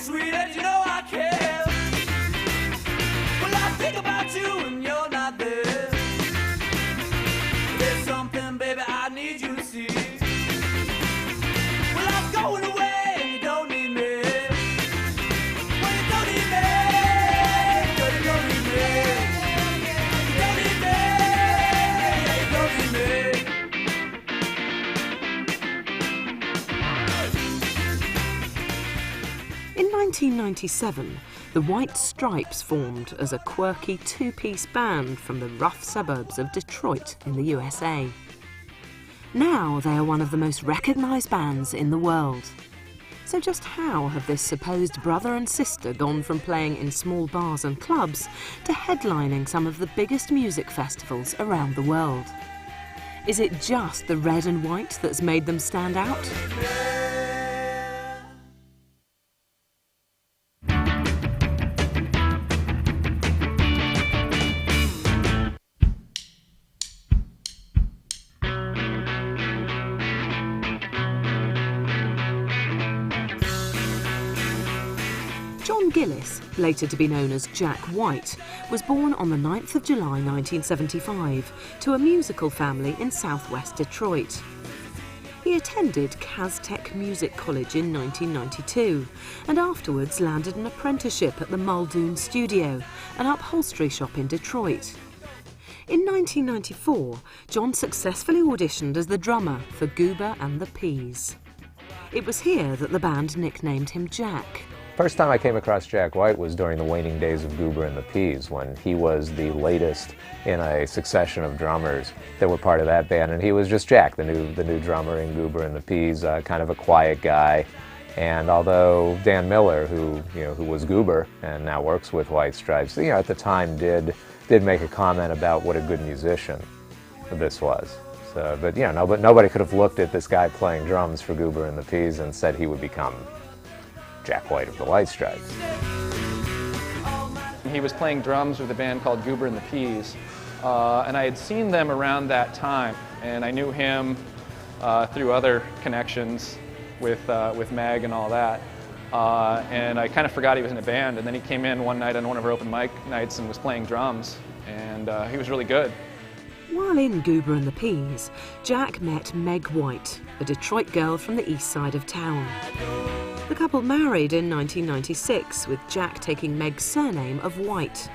sweet and you know I care. Well, I think about you when you're not there. There's something, baby, I need you to see. Well, I'm going away and you don't need me. Well, you don't need me. No, you don't need me. You don't need me. Yeah, you don't need me. In 1997, the White Stripes formed as a quirky two-piece band from the rough suburbs of Detroit in the USA. Now they are one of the most recognised bands in the world. So just how have this supposed brother and sister gone from playing in small bars and clubs to headlining some of the biggest music festivals around the world? Is it just the red and white that's made them stand out? John Gillis, later to be known as Jack White, was born on the 9th of July 1975 to a musical family in southwest Detroit. He attended Caztech Music College in 1992 and afterwards landed an apprenticeship at the Muldoon Studio, an upholstery shop in Detroit. In 1994, John successfully auditioned as the drummer for Goober and the Peas. It was here that the band nicknamed him Jack. First time I came across Jack White was during the waning days of Goober and the Peas, when he was the latest in a succession of drummers that were part of that band, and he was just Jack, the new drummer in Goober and the Peas, kind of a quiet guy. And although Dan Miller, who was Goober and now works with White Stripes, at the time did make a comment about what a good musician this was. So, but nobody could have looked at this guy playing drums for Goober and the Peas and said he would become Jack White of the White Stripes. He was playing drums with a band called Goober and the Peas, and I had seen them around that time, and I knew him through other connections with Meg and all that, and I kind of forgot he was in a band, and then he came in one night on one of our open mic nights and was playing drums, and he was really good. While in Goober and the Peas, Jack met Meg White, a Detroit girl from the east side of town. The couple married in 1996, with Jack taking Meg's surname of White.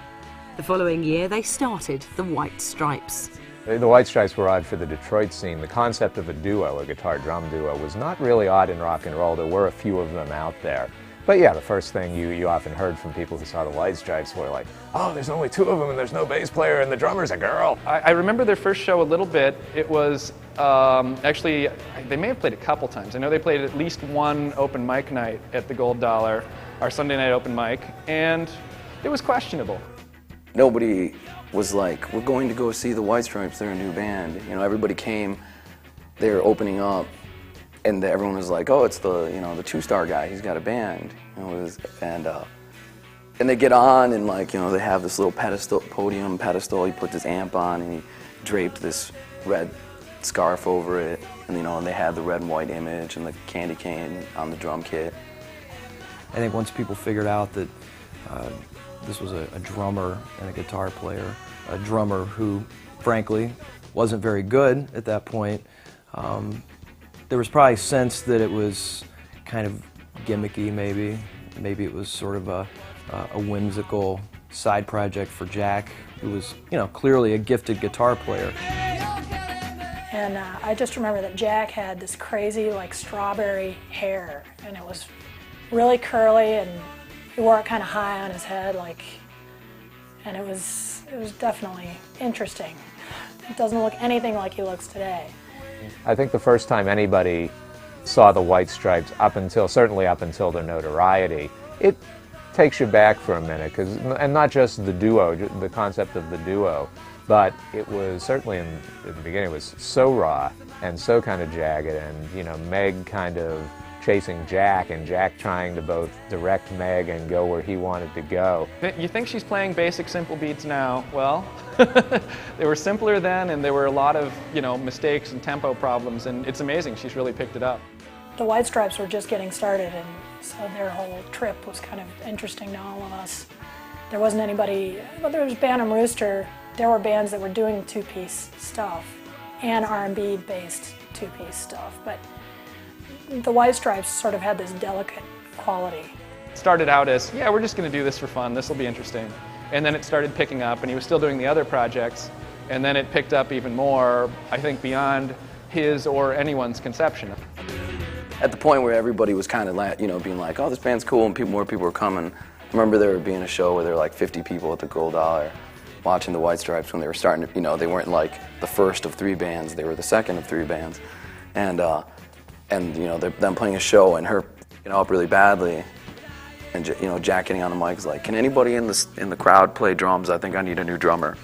The following year, they started the White Stripes. The White Stripes were odd for the Detroit scene. The concept of a duo, a guitar-drum duo, was not really odd in rock and roll. There were a few of them out there. But yeah, the first thing you often heard from people who saw the White Stripes were like, oh, there's only two of them and there's no bass player and the drummer's a girl. I remember their first show a little bit. It was actually, they may have played a couple times. I know they played at least one open mic night at the Gold Dollar, our Sunday night open mic, and it was questionable. Nobody was like, we're going to go see the White Stripes, they're a new band. Everybody came, they were opening up, and everyone was like, oh, it's the two-star guy, he's got a band. And they get on and they have this little podium pedestal, he put this amp on and he draped this red scarf over it, and and they had the red and white image and the candy cane on the drum kit. I think once people figured out that this was a drummer and a guitar player, a drummer who, frankly, wasn't very good at that point, there was probably a sense that it was kind of gimmicky, maybe. Maybe it was sort of a whimsical side project for Jack, who was, clearly a gifted guitar player. And I just remember that Jack had this crazy, strawberry hair, and it was really curly, and he wore it kind of high on his head, and it was definitely interesting. It doesn't look anything like he looks today. I think the first time anybody saw the White Stripes, certainly up until their notoriety, it takes you back for a minute, and not just the duo, the concept of the duo, but it was certainly in the beginning, it was so raw and so kind of jagged, and Meg kind of chasing Jack, and Jack trying to both direct Meg and go where he wanted to go. You think she's playing basic, simple beats now? Well, they were simpler then, and there were a lot of mistakes and tempo problems, and it's amazing she's really picked it up. The White Stripes were just getting started, and so their whole trip was kind of interesting to all of us. There wasn't anybody, well, there was Bantam Rooster. There were bands that were doing two-piece stuff and R&B based two-piece stuff, but the White Stripes sort of had this delicate quality. It started out as, yeah, we're just going to do this for fun, this will be interesting. And then it started picking up, and he was still doing the other projects, and then it picked up even more, I think, beyond his or anyone's conception. At the point where everybody was kind of, you know, being like, oh, this band's cool, and more people were coming. I remember there being a show where there were like 50 people at the Gold Dollar watching the White Stripes when they were starting to, you know, they weren't like the first of 3 bands, they were the second of 3 bands. And you know, them playing a show and her, you know, up really badly. And, you know, Jack getting on the mic is like, can anybody in the crowd play drums? I think I need a new drummer.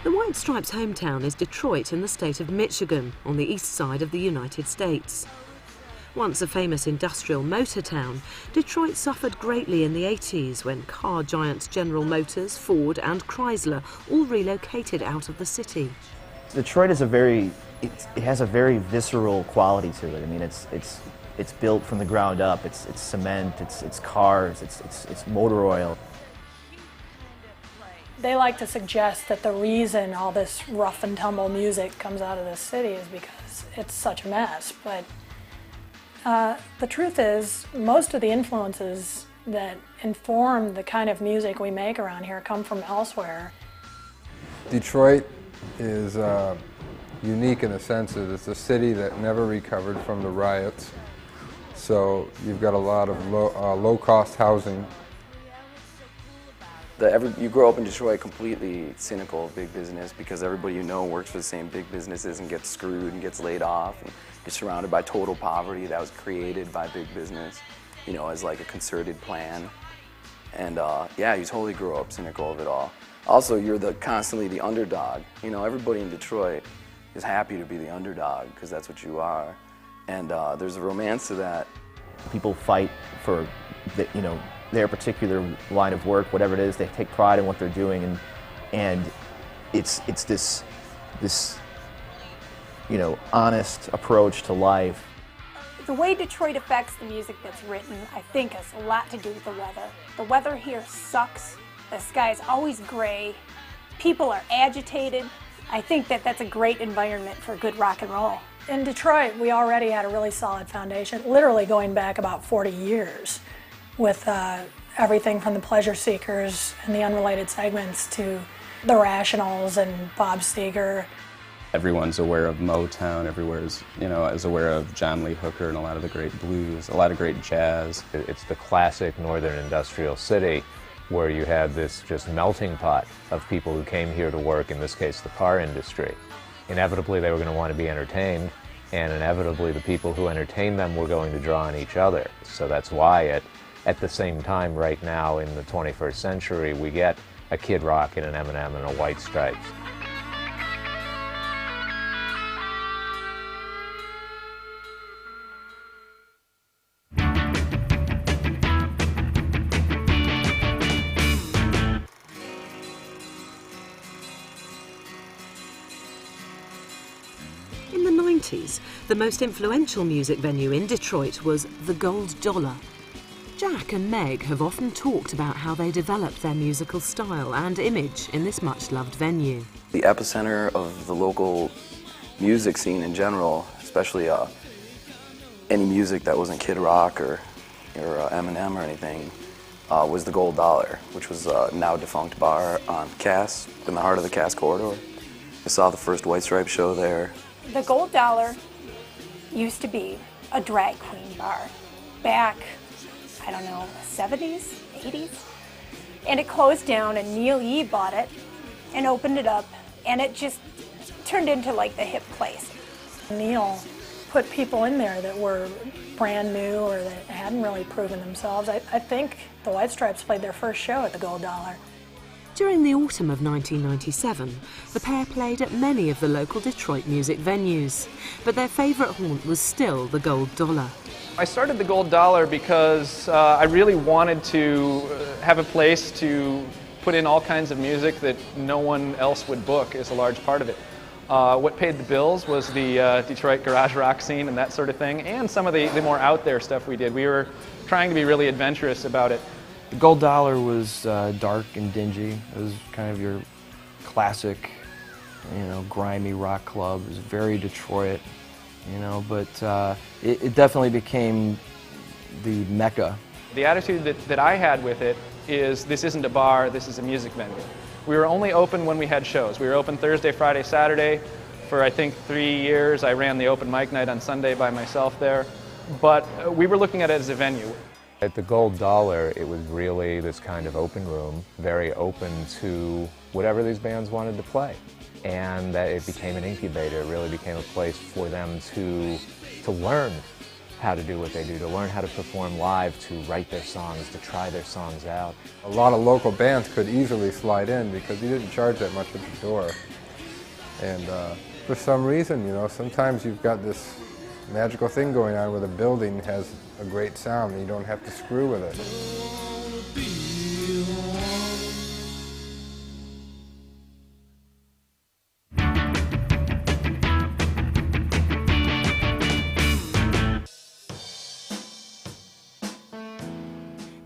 The White Stripes' hometown is Detroit in the state of Michigan, on the east side of the United States. Once a famous industrial motor town, Detroit suffered greatly in the 80s when car giants General Motors, Ford and Chrysler all relocated out of the city. Detroit is it has a very visceral quality to it. I mean, it's built from the ground up. It's cement, it's cars, it's motor oil. They like to suggest that the reason all this rough and tumble music comes out of this city is because it's such a mess. But the truth is, most of the influences that inform the kind of music we make around here come from elsewhere. Detroit is unique in a sense that it's a city that never recovered from the riots. So you've got a lot of low-cost housing. You grow up in Detroit completely cynical of big business because everybody you know works for the same big businesses and gets screwed and gets laid off. And you're surrounded by total poverty that was created by big business, you know, as like a concerted plan. And yeah, you totally grow up cynical of it all. Also, you're constantly the underdog. You know, everybody in Detroit is happy to be the underdog because that's what you are. And there's a romance to that. People fight for, you know, their particular line of work, whatever it is. They take pride in what they're doing, and it's this you know, honest approach to life. The way Detroit affects the music that's written, I think, has a lot to do with the weather. The weather here sucks. The sky's always gray. People are agitated. I think that that's a great environment for good rock and roll. In Detroit, we already had a really solid foundation, literally going back about 40 years, with everything from the Pleasure Seekers and the Unrelated Segments to the Rationals and Bob Seger. Everyone's aware of Motown, everyone's, you know, is aware of John Lee Hooker and a lot of the great blues, a lot of great jazz. It's the classic northern industrial city where you had this just melting pot of people who came here to work, in this case the car industry. Inevitably they were going to want to be entertained, and inevitably the people who entertained them were going to draw on each other. So that's why at the same time right now in the 21st century we get a Kid Rock and an Eminem and a White Stripes. In the 90s, the most influential music venue in Detroit was the Gold Dollar. Jack and Meg have often talked about how they developed their musical style and image in this much-loved venue. The epicenter of the local music scene in general, especially any music that wasn't Kid Rock or Eminem or anything, was the Gold Dollar, which was a now defunct bar on Cass, in the heart of the Cass corridor. I saw the first White Stripes show there. The Gold Dollar used to be a drag queen bar back, I don't know, 70s, 80s? And it closed down and Neil Yee bought it and opened it up, and it just turned into like the hip place. Neil put people in there that were brand new or that hadn't really proven themselves. I think the White Stripes played their first show at the Gold Dollar. During the autumn of 1997, the pair played at many of the local Detroit music venues, but their favourite haunt was still the Gold Dollar. I started the Gold Dollar because I really wanted to have a place to put in all kinds of music that no one else would book is a large part of it. What paid the bills was the Detroit garage rock scene and that sort of thing, and some of the more out there stuff we did. We were trying to be really adventurous about it. The Gold Dollar was dark and dingy. It was kind of your classic, grimy rock club. It was very Detroit, but it definitely became the mecca. The attitude that I had with it is this isn't a bar, this is a music venue. We were only open when we had shows. We were open Thursday, Friday, Saturday. For I think 3 years, I ran the open mic night on Sunday by myself there. But we were looking at it as a venue. At the Gold Dollar, it was really this kind of open room, very open to whatever these bands wanted to play. And that it became an incubator. It really became a place for them to learn how to do what they do, to learn how to perform live, to write their songs, to try their songs out. A lot of local bands could easily slide in because you didn't charge that much at the door. And for some reason, sometimes you've got this magical thing going on where the building has a great sound and you don't have to screw with it.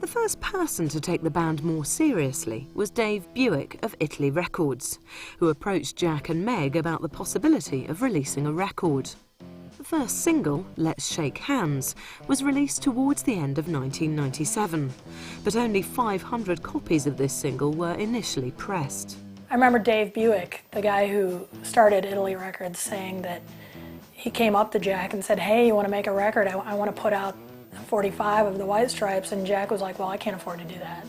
The first person to take the band more seriously was Dave Buick of Italy Records, who approached Jack and Meg about the possibility of releasing a record. The first single, Let's Shake Hands, was released towards the end of 1997, but only 500 copies of this single were initially pressed. I remember Dave Buick, the guy who started Italy Records, saying that he came up to Jack and said, "Hey, you want to make a record? I want to put out 45 of the White Stripes," and Jack was like, "Well, I can't afford to do that."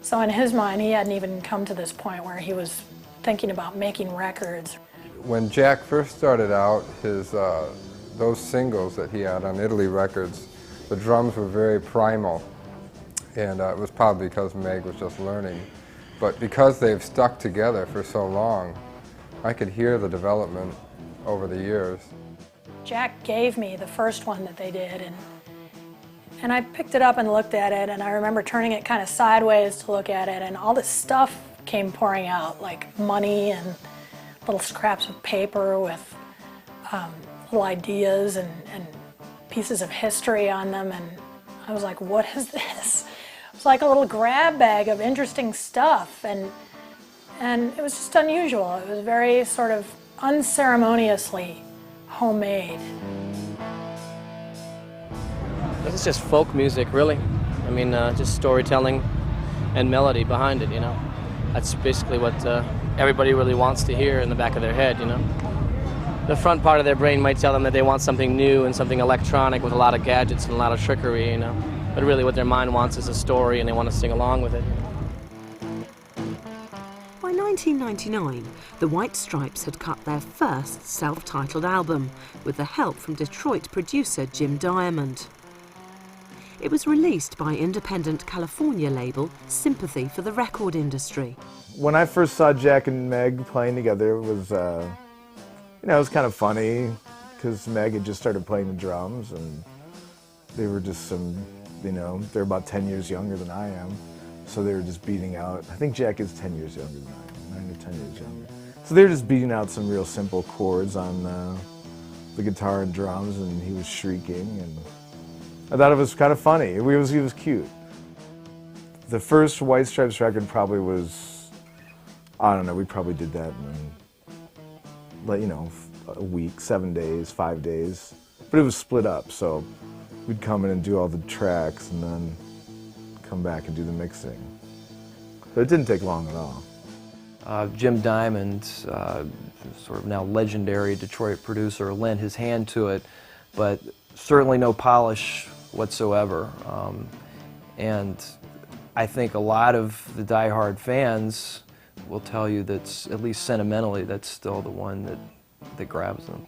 So in his mind, he hadn't even come to this point where he was thinking about making records. When Jack first started out, those singles that he had on Italy Records, the drums were very primal, and it was probably because Meg was just learning. But because they've stuck together for so long, I could hear the development over the years. Jack gave me the first one that they did, and I picked it up and looked at it, and I remember turning it kind of sideways to look at it, and all this stuff came pouring out, like money and little scraps of paper with little ideas and pieces of history on them, and I was like, what is this? It was like a little grab bag of interesting stuff, and it was just unusual. It was very sort of unceremoniously homemade. This is just folk music, really. I mean, just storytelling and melody behind it, That's basically what everybody really wants to hear in the back of their head, The front part of their brain might tell them that they want something new and something electronic with a lot of gadgets and a lot of trickery, But really what their mind wants is a story, and they want to sing along with it. By 1999, the White Stripes had cut their first self-titled album with the help from Detroit producer Jim Diamond. It was released by independent California label Sympathy for the Record Industry. When I first saw Jack and Meg playing together, it was, it was kind of funny because Meg had just started playing the drums, and they were just they're about 10 years younger than I am, so they were just beating out. I think Jack is 10 years younger than I am, 9 or 10 years younger. So they were just beating out some real simple chords on the guitar and drums, and he was shrieking, and I thought it was kind of funny. He was cute. The first White Stripes record probably was, I don't know, we probably did that in, a week, 7 days, 5 days. But it was split up, so we'd come in and do all the tracks and then come back and do the mixing. So it didn't take long at all. Jim Diamond, sort of now legendary Detroit producer, lent his hand to it, but certainly no polish whatsoever. And I think a lot of the diehard fans will tell you that's, at least sentimentally, that's still the one that grabs them.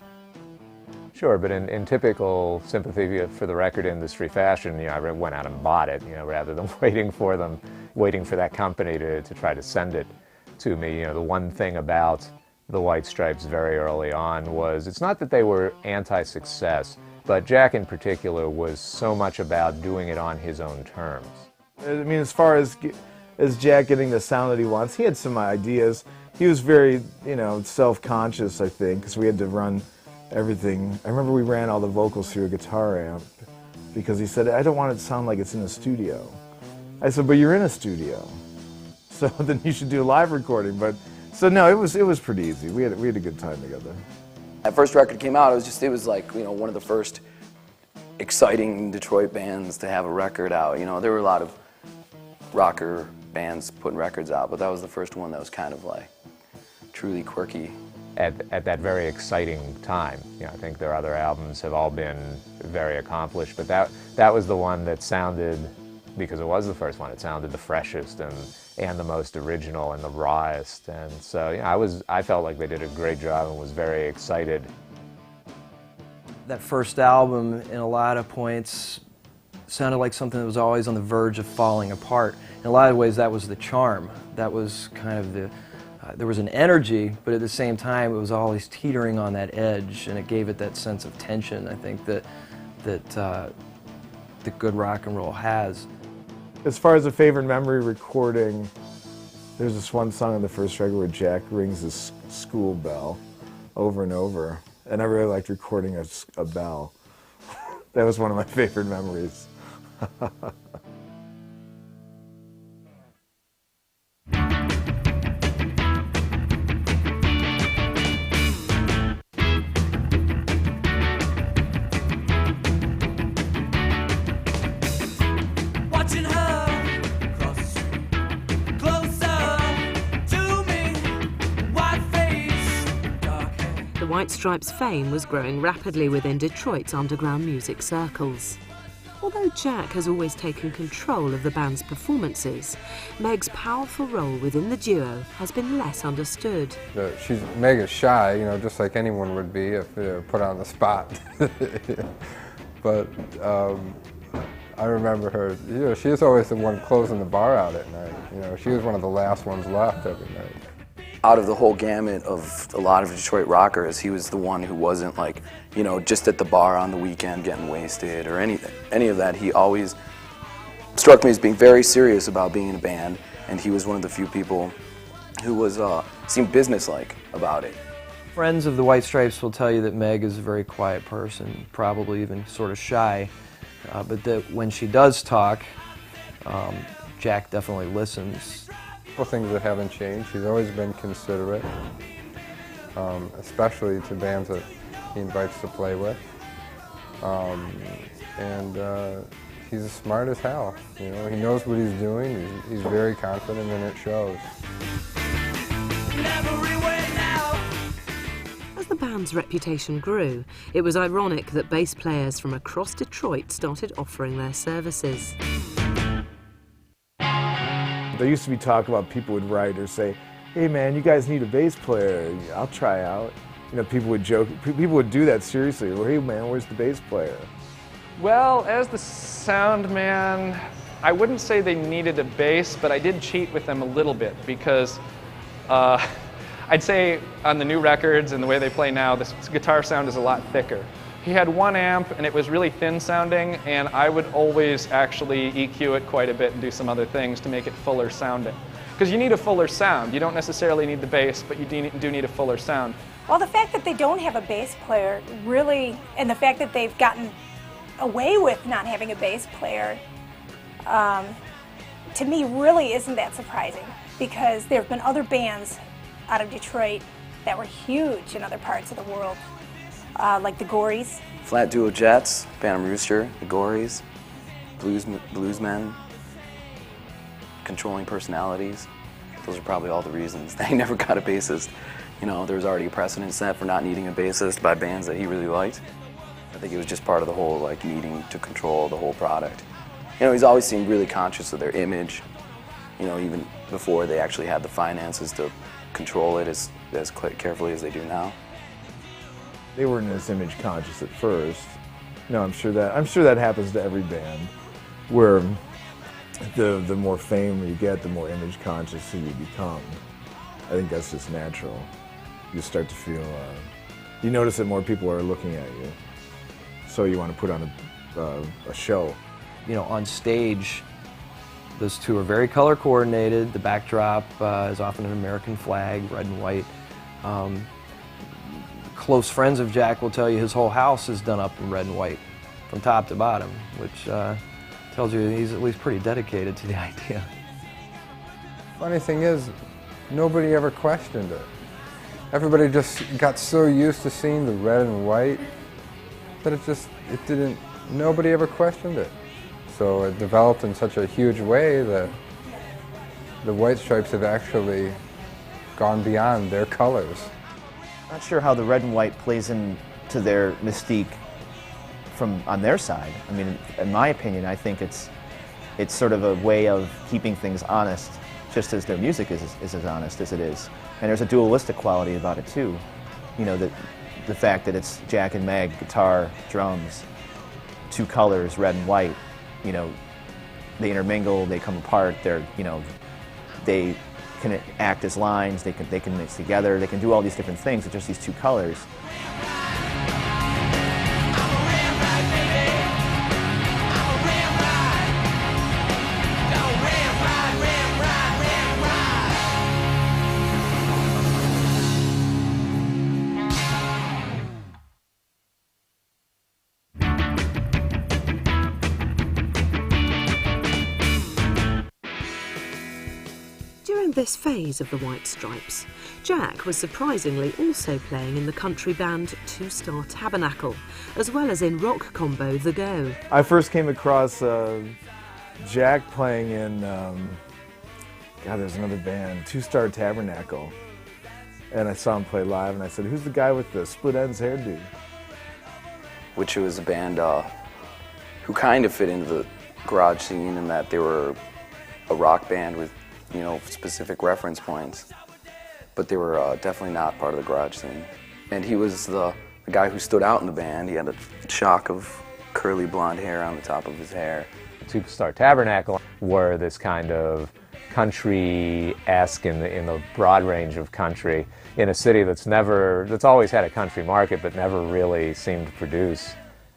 Sure, but in typical sympathy for the record industry fashion, I went out and bought it, rather than waiting for that company to try to send it to me. The one thing about the White Stripes very early on was, it's not that they were anti-success, but Jack in particular was so much about doing it on his own terms. I mean, as far as Jack getting the sound that he wants, he had some ideas. He was very, self-conscious, I think, because we had to run everything. I remember we ran all the vocals through a guitar amp because he said, I don't want it to sound like it's in a studio. I said, but you're in a studio, so then you should do a live recording. So no, it was pretty easy. We had a good time together. That first record came out, it was like, one of the first exciting Detroit bands to have a record out. There were a lot of rocker bands putting records out, but that was the first one that was kind of like truly quirky. At that very exciting time. I think their other albums have all been very accomplished, but that was the one that sounded, because it was the first one, it sounded the freshest and the most original and the rawest. And so I felt like they did a great job and was very excited. That first album, in a lot of points, sounded like something that was always on the verge of falling apart. In a lot of ways, that was the charm. That was kind of there was an energy, but at the same time, it was always teetering on that edge, and it gave it that sense of tension, I think, that good rock and roll has. As far as a favorite memory recording, there's this one song on the first record where Jack rings his school bell over and over, and I really liked recording a bell. That was one of my favorite memories. The White Stripes' fame was growing rapidly within Detroit's underground music circles. Although Jack has always taken control of the band's performances, Meg's powerful role within the duo has been less understood. Meg is shy, just like anyone would be if they were put on the spot. But I remember her, she was always the one closing the bar out at night. She was one of the last ones left every night. Out of the whole gamut of a lot of Detroit rockers, he was the one who wasn't like, just at the bar on the weekend getting wasted or any of that. He always struck me as being very serious about being in a band, and he was one of the few people who was seemed businesslike about it. Friends of the White Stripes will tell you that Meg is a very quiet person, probably even sort of shy, but that when she does talk, Jack definitely listens. Things that haven't changed. He's always been considerate, especially to bands that he invites to play with. And he's smart as hell. He knows what he's doing. He's very confident, and it shows. As the band's reputation grew, it was ironic that bass players from across Detroit started offering their services. There used to be talk about people would write or say, hey man, you guys need a bass player, I'll try out. People would joke, people would do that seriously. Well, hey man, where's the bass player? Well, as the sound man, I wouldn't say they needed a bass, but I did cheat with them a little bit because I'd say on the new records and the way they play now, this guitar sound is a lot thicker. He had one amp and it was really thin sounding, and I would always actually EQ it quite a bit and do some other things to make it fuller sounding. Because you need a fuller sound. You don't necessarily need the bass, but you do need a fuller sound. Well, the fact that they don't have a bass player really, and the fact that they've gotten away with not having a bass player, to me really isn't that surprising, because there have been other bands out of Detroit that were huge in other parts of the world. Like the Gories. Flat Duo Jets, Phantom Rooster, the Gories, Bluesmen, controlling personalities. Those are probably all the reasons they never got a bassist. There was already a precedent set for not needing a bassist by bands that he really liked. I think it was just part of the whole needing to control the whole product. He's always seemed really conscious of their image, even before they actually had the finances to control it as carefully as they do now. They weren't as image conscious at first. No, I'm sure that happens to every band, where the more fame you get, the more image conscious you become. I think that's just natural. You start to feel, you notice that more people are looking at you, so you want to put on a show. You know, on stage, those two are very color coordinated. The backdrop is often an American flag, red and white. Close friends of Jack will tell you his whole house is done up in red and white, from top to bottom, which tells you he's at least pretty dedicated to the idea. Funny thing is, nobody ever questioned it. Everybody just got so used to seeing the red and white that nobody ever questioned it. So it developed in such a huge way that the White Stripes have actually gone beyond their colors. Not sure how the red and white plays into their mystique on their side. I mean, in my opinion, I think it's sort of a way of keeping things honest, just as their music is as honest as it is. And there's a dualistic quality about it too. You know, the fact that it's Jack and Meg, guitar, drums, two colors, red and white. You know, they intermingle, they come apart. They can act as lines. They can mix together. They can do all these different things with just these two colors. During this phase of the White Stripes, Jack was surprisingly also playing in the country band Two Star Tabernacle, as well as in rock combo The Go. I first came across Jack playing in, there's another band, Two Star Tabernacle. And I saw him play live and I said, who's the guy with the split ends hairdo? Which was a band who kind of fit into the garage scene in that they were a rock band with, you know, specific reference points. But they were definitely not part of the garage scene. And he was the guy who stood out in the band. He had a shock of curly blonde hair on the top of his hair. Two Star Tabernacle were this kind of country-esque in the broad range of country in a city that's always had a country market but never really seemed to produce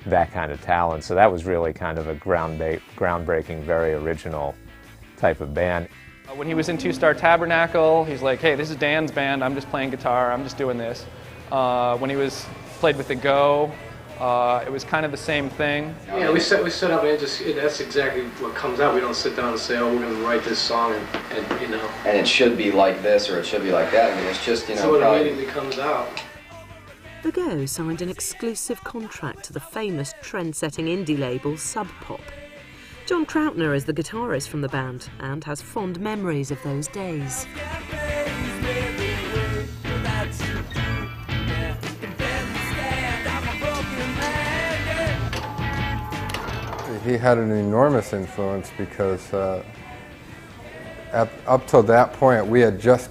that kind of talent. So that was really kind of a groundbreaking, very original type of band. When he was in Two Star Tabernacle, he's like, hey, this is Dan's band, I'm just playing guitar, I'm just doing this. When he played with The Go, it was kind of the same thing. Yeah, we set up and that's exactly what comes out. We don't sit down and say, oh, we're going to write this song and you know. And it should be like this or it should be like that. I mean, it's just, you know. So it immediately comes out. The Go signed an exclusive contract to the famous trend-setting indie label Sub Pop. John Krautner is the guitarist from the band and has fond memories of those days. He had an enormous influence because up till that point we just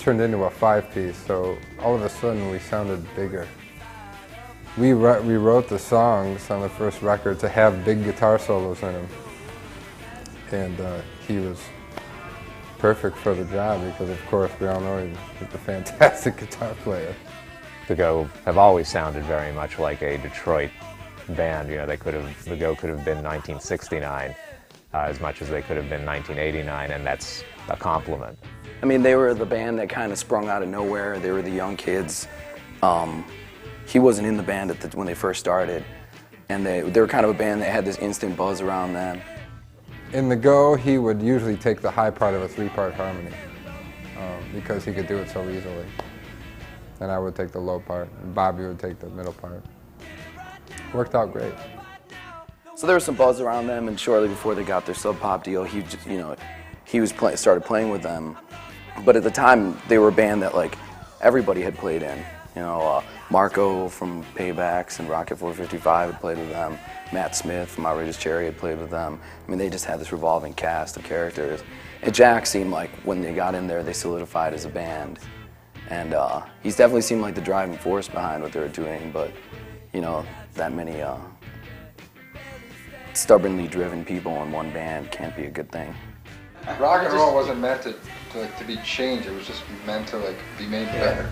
turned into a 5-piece, so all of a sudden we sounded bigger. We wrote the songs on the first record to have big guitar solos in them, and he was perfect for the job because, of course, we all know he's a fantastic guitar player. The Go have always sounded very much like a Detroit band. You know, The Go could have been 1969 as much as they could have been 1989, and that's a compliment. I mean, they were the band that kind of sprung out of nowhere. They were the young kids. He wasn't in the band when they first started, and they were kind of a band that had this instant buzz around them. In The Go, he would usually take the high part of a 3-part harmony because he could do it so easily. And I would take the low part, and Bobby would take the middle part. Worked out great. So there was some buzz around them, and shortly before they got their Sub Pop deal, he started playing with them. But at the time, they were a band that like everybody had played in. You know, Marco from Paybacks and Rocket 455 had played with them. Matt Smith from Outrageous Cherry had played with them. I mean, they just had this revolving cast of characters. And Jack seemed like when they got in there, they solidified as a band. And he's definitely seemed like the driving force behind what they were doing, but, you know, that many stubbornly driven people in one band can't be a good thing. Rock and roll wasn't meant to be changed, it was just meant to like be made better.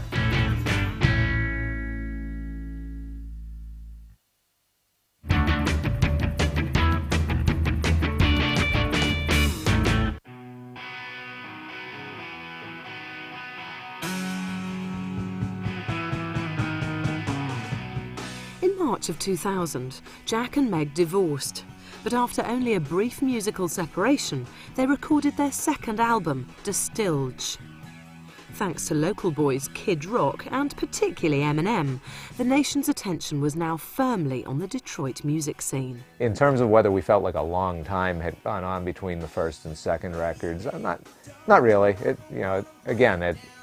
In March of 2000, Jack and Meg divorced, but after only a brief musical separation, they recorded their second album, Distilge. Thanks to local boys Kid Rock and particularly Eminem, the nation's attention was now firmly on the Detroit music scene. In terms of whether we felt like a long time had gone on between the first and second records, not really.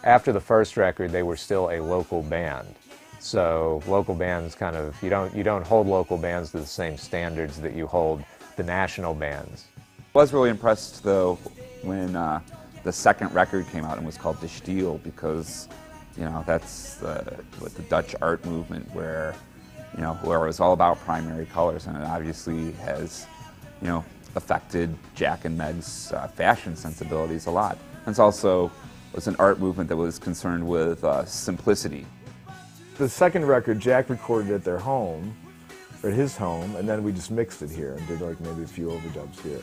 After the first record, they were still a local band. So local bands kind of, you don't hold local bands to the same standards that you hold the national bands. I was really impressed though when the second record came out and was called De Stijl, because that's the Dutch art movement where it was all about primary colors, and it obviously has affected Jack and Meg's fashion sensibilities a lot. And it's also was an art movement that was concerned with simplicity. The second record, Jack recorded at their home, or at his home, and then we just mixed it here and did like maybe a few overdubs here.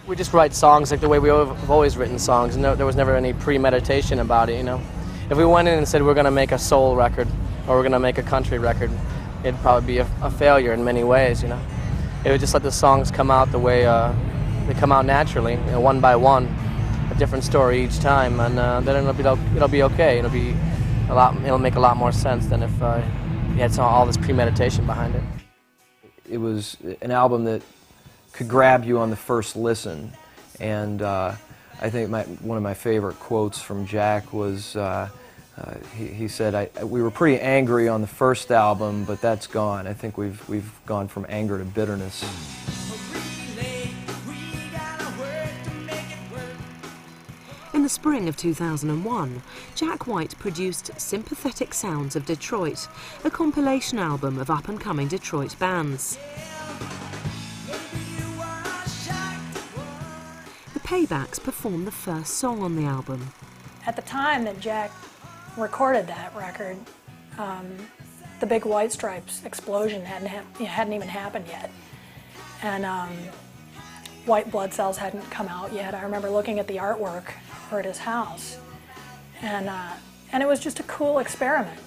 We just write songs like the way we've always written songs, and there was never any premeditation about it, If we went in and said we're going to make a soul record or we're going to make a country record, it'd probably be a failure in many ways, It would just let the songs come out the way they come out naturally, one by one. A different story each time, and then it'll be okay. It'll make a lot more sense than if you had all this premeditation behind it. It was an album that could grab you on the first listen, and I think one of my favorite quotes from Jack was he said, "We were pretty angry on the first album, but that's gone. I think we've gone from anger to bitterness." In the spring of 2001, Jack White produced Sympathetic Sounds of Detroit, a compilation album of up-and-coming Detroit bands. The Paybacks performed the first song on the album. At the time that Jack recorded that record, the big White Stripes explosion hadn't even happened yet. And White Blood Cells hadn't come out yet. I remember looking at the artwork at his house, and it was just a cool experiment.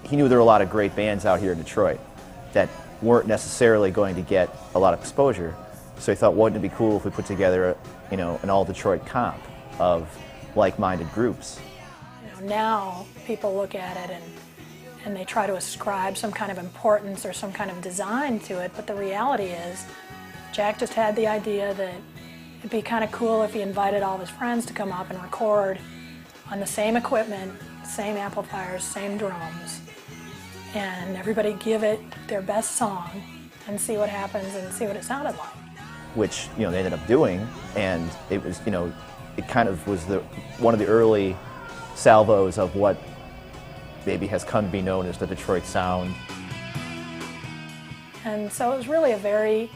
He knew there were a lot of great bands out here in Detroit that weren't necessarily going to get a lot of exposure, so he thought, wouldn't it be cool if we put together, an all-Detroit comp of like-minded groups? Now people look at it and they try to ascribe some kind of importance or some kind of design to it, but the reality is Jack just had the idea that it'd be kind of cool if he invited all of his friends to come up and record on the same equipment, same amplifiers, same drums, and everybody give it their best song and see what happens and see what it sounded like. Which, they ended up doing, and it was, it kind of was one of the early salvos of what maybe has come to be known as the Detroit sound. And so it was really a very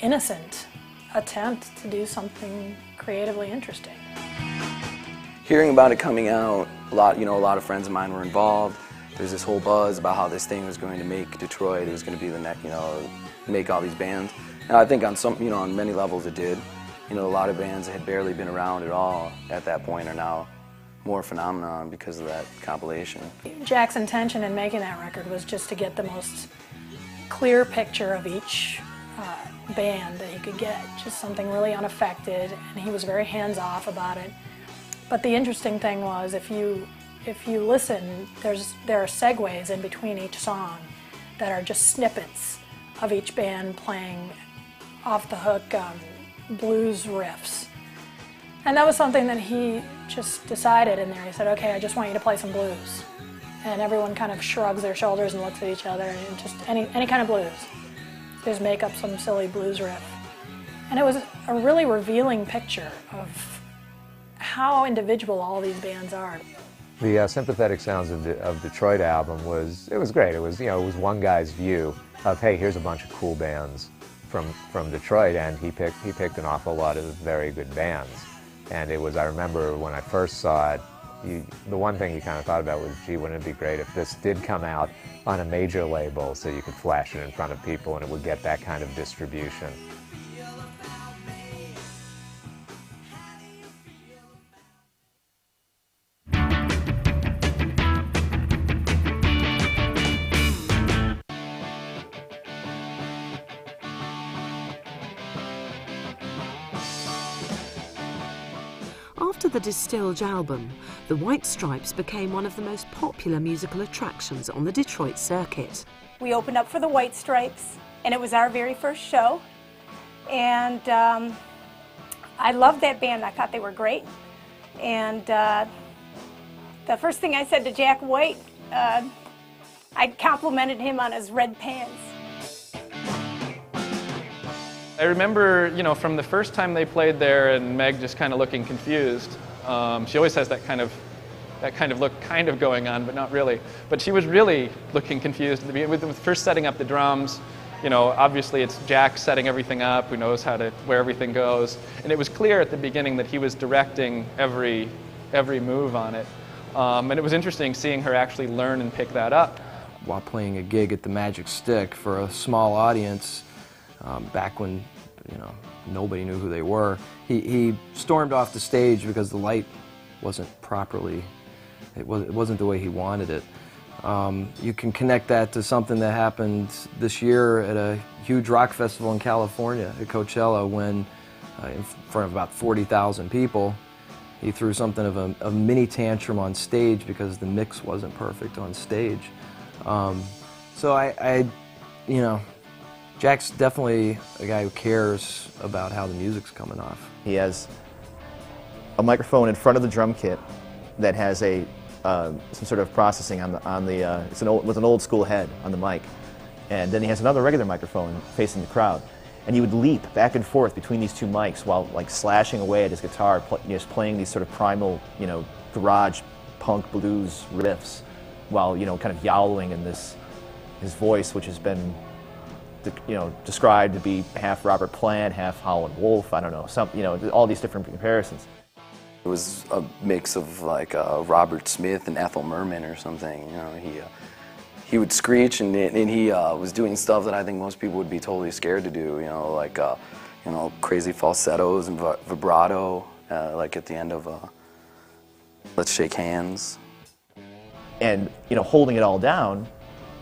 innocent attempt to do something creatively interesting. Hearing about it coming out, a lot of friends of mine were involved. There's this whole buzz about how this thing was going to make Detroit. It was going to be the next, make all these bands. And I think on many levels it did. A lot of bands that had barely been around at all at that point are now more phenomenon because of that compilation. Jack's intention in making that record was just to get the most clear picture of each band that he could get, just something really unaffected, and he was very hands-off about it. But the interesting thing was, if you listen, there are segues in between each song that are just snippets of each band playing off-the-hook blues riffs. And that was something that he just decided in there. He said, okay, I just want you to play some blues. And everyone kind of shrugs their shoulders and looks at each other, and just any kind of blues. Just make up some silly blues riff. And it was a really revealing picture of how individual all these bands are. The Sympathetic Sounds of Detroit album was great. It was, you know, it was one guy's view of, hey, here's a bunch of cool bands from Detroit, and he picked an awful lot of very good bands. And it was, I remember when I first saw it, the one thing you kind of thought about was, gee, wouldn't it be great if this did come out on a major label so you could flash it in front of people and it would get that kind of distribution. After the Distilled album, the White Stripes became one of the most popular musical attractions on the Detroit circuit. We opened up for the White Stripes, and it was our very first show. And I loved that band. I thought they were great. And the first thing I said to Jack White, I complimented him on his red pants. I remember, you know, from the first time they played there and Meg just kind of looking confused. She always has that kind of look kind of going on, but not really. But she was really looking confused at the beginning. With first setting up the drums, you know, obviously it's Jack setting everything up, who knows where everything goes. And it was clear at the beginning that he was directing every move on it. And it was interesting seeing her actually learn and pick that up. While playing a gig at the Magic Stick for a small audience, back when, you know, nobody knew who they were, he stormed off the stage because the light wasn't properly, it wasn't the way he wanted it. You can connect that to something that happened this year at a huge rock festival in California at Coachella when, in front of about 40,000 people, he threw something of a mini tantrum on stage because the mix wasn't perfect on stage. So I, you know, Jack's definitely a guy who cares about how the music's coming off. He has a microphone in front of the drum kit that has some sort of processing with an old school head on the mic, and then he has another regular microphone facing the crowd, and he would leap back and forth between these two mics while like slashing away at his guitar, just playing these sort of primal, you know, garage punk blues riffs, while, you know, kind of yowling in his voice, which has been, you know, described to be half Robert Plant, half Howlin' Wolf. I don't know, you know, all these different comparisons. It was a mix of like Robert Smith and Ethel Merman or something. You know, he would screech, and he was doing stuff that I think most people would be totally scared to do. You know, like you know, crazy falsettos and vibrato, like at the end of Let's Shake Hands. And, you know, holding it all down,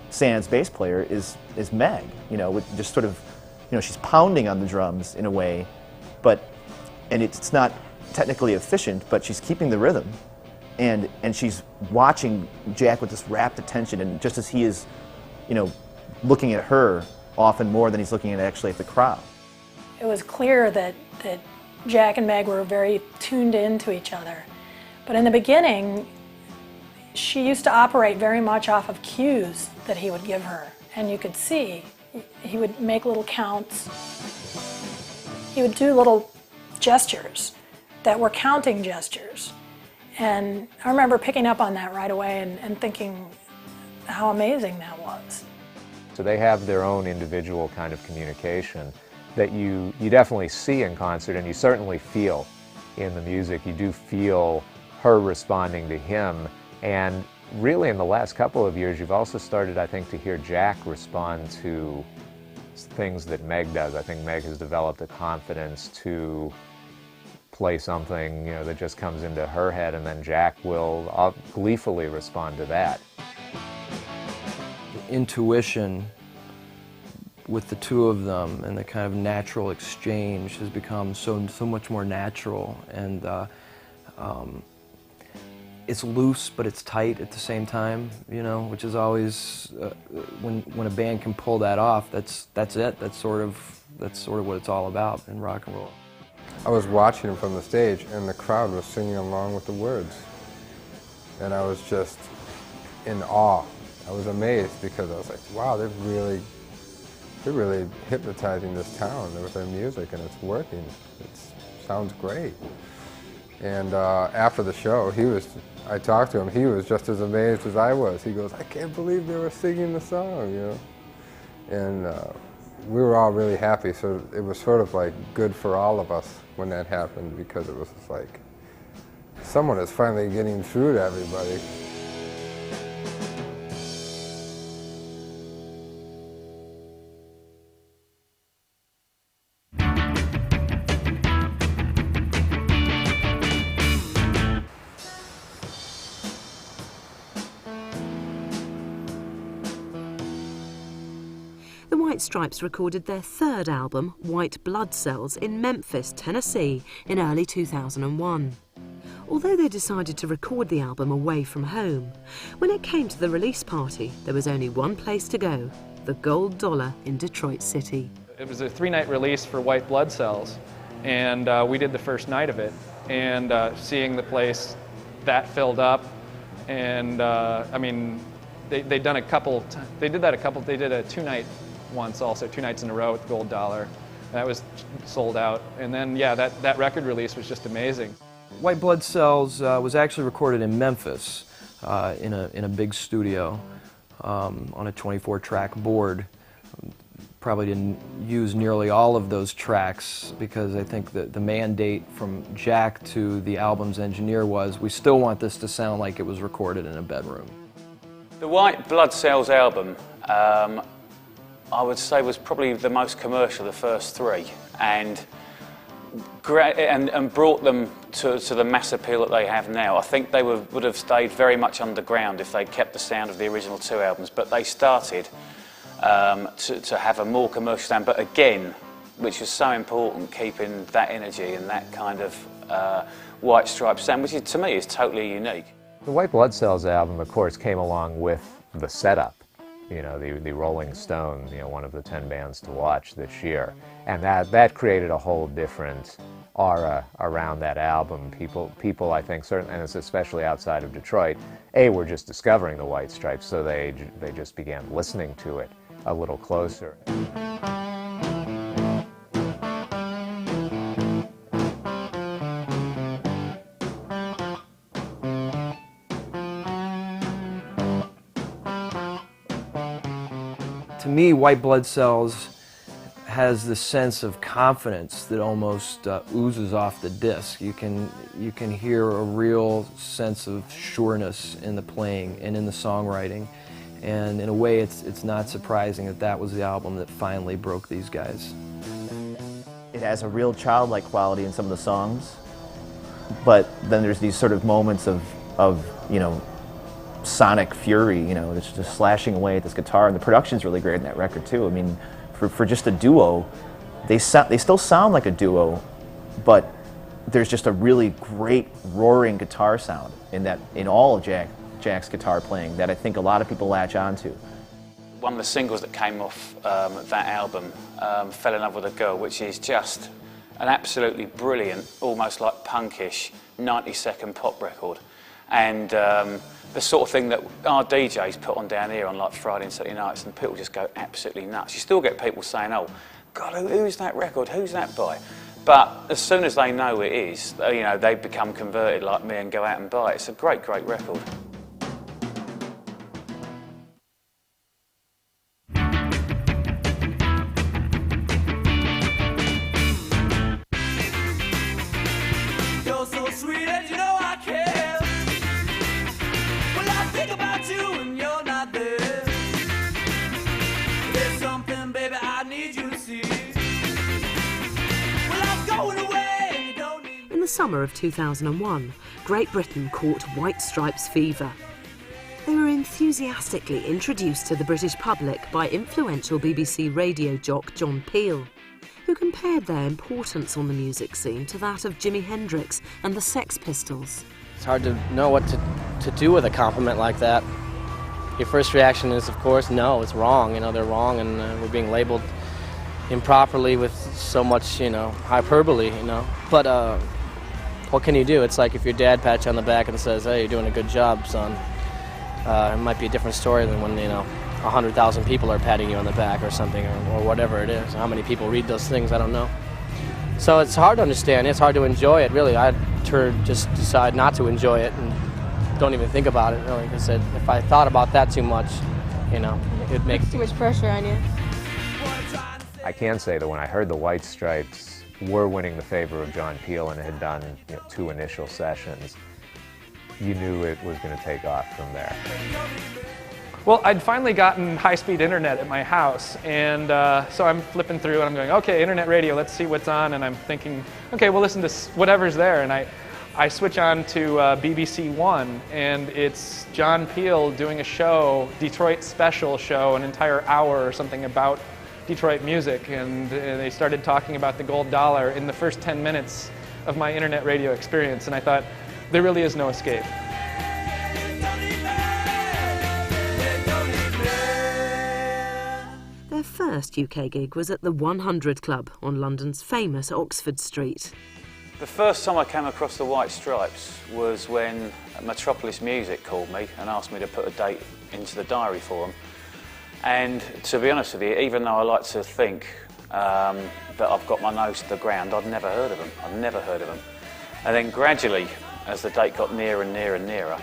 Sand's bass player is Meg. You know, with just sort of, you know, she's pounding on the drums in a way, and it's not technically efficient, but she's keeping the rhythm, and she's watching Jack with this rapt attention, and just as he is, you know, looking at her often more than he's looking at the crowd. It was clear that Jack and Meg were very tuned into each other, but in the beginning, she used to operate very much off of cues that he would give her, and you could see he would make little counts. He would do little gestures that were counting gestures, and I remember picking up on that right away and thinking how amazing that was. So they have their own individual kind of communication that you definitely see in concert, and you certainly feel in the music. You do feel her responding to him. And really in the last couple of years, you've also started, I think, to hear Jack respond to things that Meg does. I think Meg has developed a confidence to play something, you know, that just comes into her head, and then Jack will gleefully respond to that. The intuition with the two of them and the kind of natural exchange has become so much more natural, and it's loose, but it's tight at the same time, you know, which is always, when a band can pull that off, that's it. That's sort of what it's all about in rock and roll. I was watching him from the stage, and the crowd was singing along with the words. And I was just in awe. I was amazed because I was like, wow, they've really they're really hypnotizing this town with their music, and it's working. It sounds great. And after the show, I talked to him, he was just as amazed as I was. He goes, I can't believe they were singing the song, you know? And we were all really happy, so it was sort of like good for all of us when that happened, because it was just like, someone is finally getting through to everybody. The White Stripes recorded their third album, White Blood Cells, in Memphis, Tennessee in early 2001. Although they decided to record the album away from home, when it came to the release party, there was only one place to go, the Gold Dollar in Detroit City. It was a 3-night release for White Blood Cells, and we did the first night of it, and seeing the place that filled up, and I mean, they did a 2-night once also, 2 nights in a row with Gold Dollar. That was sold out, and then yeah, that record release was just amazing. White Blood Cells was actually recorded in Memphis in a big studio on a 24-track board. Probably didn't use nearly all of those tracks because I think that the mandate from Jack to the album's engineer was, we still want this to sound like it was recorded in a bedroom. The White Blood Cells album, I would say, was probably the most commercial of the first 3, and brought them to the mass appeal that they have now. I think they would have stayed very much underground if they'd kept the sound of the original 2 albums, but they started to have a more commercial sound, but again, which was so important, keeping that energy and that kind of White Stripes sound, which to me is totally unique. The White Blood Cells album, of course, came along with the setup. You know, the Rolling Stone, you know, one of the 10 bands to watch this year. And that created a whole different aura around that album. People, I think, certainly, and it's especially outside of Detroit, were just discovering the White Stripes, so they just began listening to it a little closer. To me, White Blood Cells has this sense of confidence that almost oozes off the disc. You can hear a real sense of sureness in the playing and in the songwriting, and in a way it's not surprising that was the album that finally broke these guys. It has a real childlike quality in some of the songs, but then there's these sort of moments of you know, sonic fury, you know, it's just slashing away at this guitar, and the production's really great in that record too. I mean, for just a duo, they still sound like a duo, but there's just a really great roaring guitar sound in all of Jack's guitar playing that I think a lot of people latch onto. One of the singles that came off that album, Fell in Love with a Girl, which is just an absolutely brilliant, almost like punkish 90-second pop record. And the sort of thing that our DJs put on down here on like Friday and Saturday nights, and people just go absolutely nuts. You still get people saying, oh, God, who's that record? Who's that by? But as soon as they know it is, you know, they become converted like me and go out and buy it. It's a great, great record. You're so sweet and you know I care. Well, I think about you when you're not there. There's something, baby, I need you to see. Well, I'm going away and you don't need me. In the summer of 2001, Great Britain caught White Stripes fever. They were enthusiastically introduced to the British public by influential BBC radio jock John Peel, who compared their importance on the music scene to that of Jimi Hendrix and the Sex Pistols. It's hard to know what to do with a compliment like that. Your first reaction is, of course, no, it's wrong. You know, they're wrong, and we're being labeled improperly with so much, you know, hyperbole, you know. But what can you do? It's like if your dad pats you on the back and says, hey, you're doing a good job, son. It might be a different story than when, you know, 100,000 people are patting you on the back or something, or whatever it is. How many people read those things, I don't know. So it's hard to understand. It's hard to enjoy it, really. I just decide not to enjoy it and don't even think about it, really, because if I thought about that too much, you know, it makes too much pressure on you. I can say that when I heard the White Stripes were winning the favor of John Peel and had done 2 initial sessions, you knew it was going to take off from there. Well, I'd finally gotten high-speed internet at my house, and so I'm flipping through and I'm going, okay, internet radio, let's see what's on, and I'm thinking, okay, we'll listen to whatever's there, and I switch on to BBC One, and it's John Peel doing a show, Detroit special show, an entire hour or something about Detroit music, and they started talking about the gold dollar in the first 10 minutes of my internet radio experience, and I thought, there really is no escape. Their first UK gig was at the 100 Club on London's famous Oxford Street. The first time I came across the White Stripes was when Metropolis Music called me and asked me to put a date into the diary for them. And to be honest with you, even though I like to think that I've got my nose to the ground, I'd never heard of them. I'd never heard of them. And then gradually, as the date got nearer and nearer and nearer,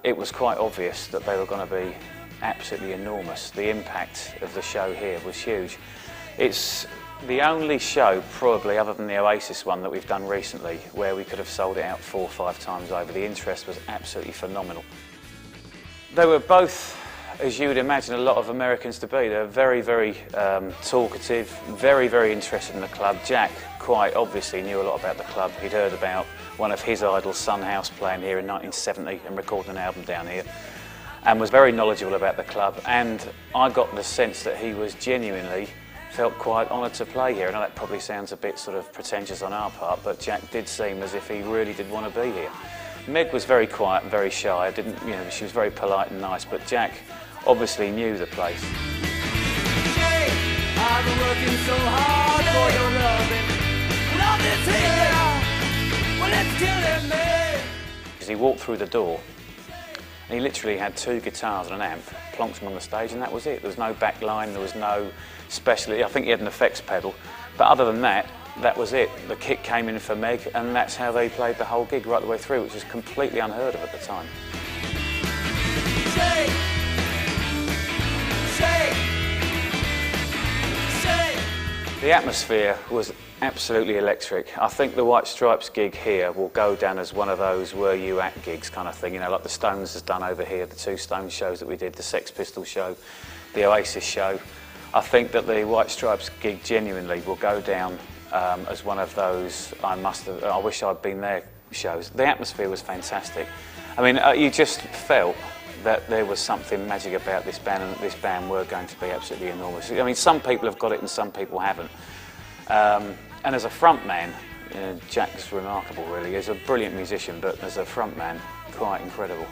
it was quite obvious that they were going to be absolutely enormous. The impact of the show here was huge. It's the only show, probably other than the Oasis one that we've done recently, where we could have sold it out 4 or 5 times over. The interest was absolutely phenomenal. They were both, as you would imagine a lot of Americans to be, they're very, very talkative, very, very interested in the club. Jack quite obviously knew a lot about the club. He'd heard about one of his idols, Son House, playing here in 1970 and recording an album down here, and was very knowledgeable about the club. And I got the sense that he was genuinely felt quite honoured to play here. I know that probably sounds a bit sort of pretentious on our part, but Jack did seem as if he really did want to be here. Meg was very quiet and very shy. She was very polite and nice, but Jack obviously knew the place. I've been working so hard for your loving. Love is here. Well, it's killing me. As he walked through the door, and he literally had 2 guitars and an amp, plonked them on the stage, and that was it. There was no back line, there was no special. I think he had an effects pedal, but other than that, that was it. The kick came in for Meg, and that's how they played the whole gig right the way through, which was completely unheard of at the time. Shake, shake, shake. The atmosphere was absolutely electric. I think the White Stripes gig here will go down as one of those were you at gigs kind of thing, you know, like the Stones has done over here, the 2 Stones shows that we did, the Sex Pistols show, the Oasis show. I think that the White Stripes gig genuinely will go down as one of those I wish I'd been there shows. The atmosphere was fantastic. I mean, you just felt that there was something magic about this band, and that this band were going to be absolutely enormous. I mean, some people have got it and some people haven't. And as a front man, Jack's remarkable really. He's a brilliant musician, but as a front man, quite incredible.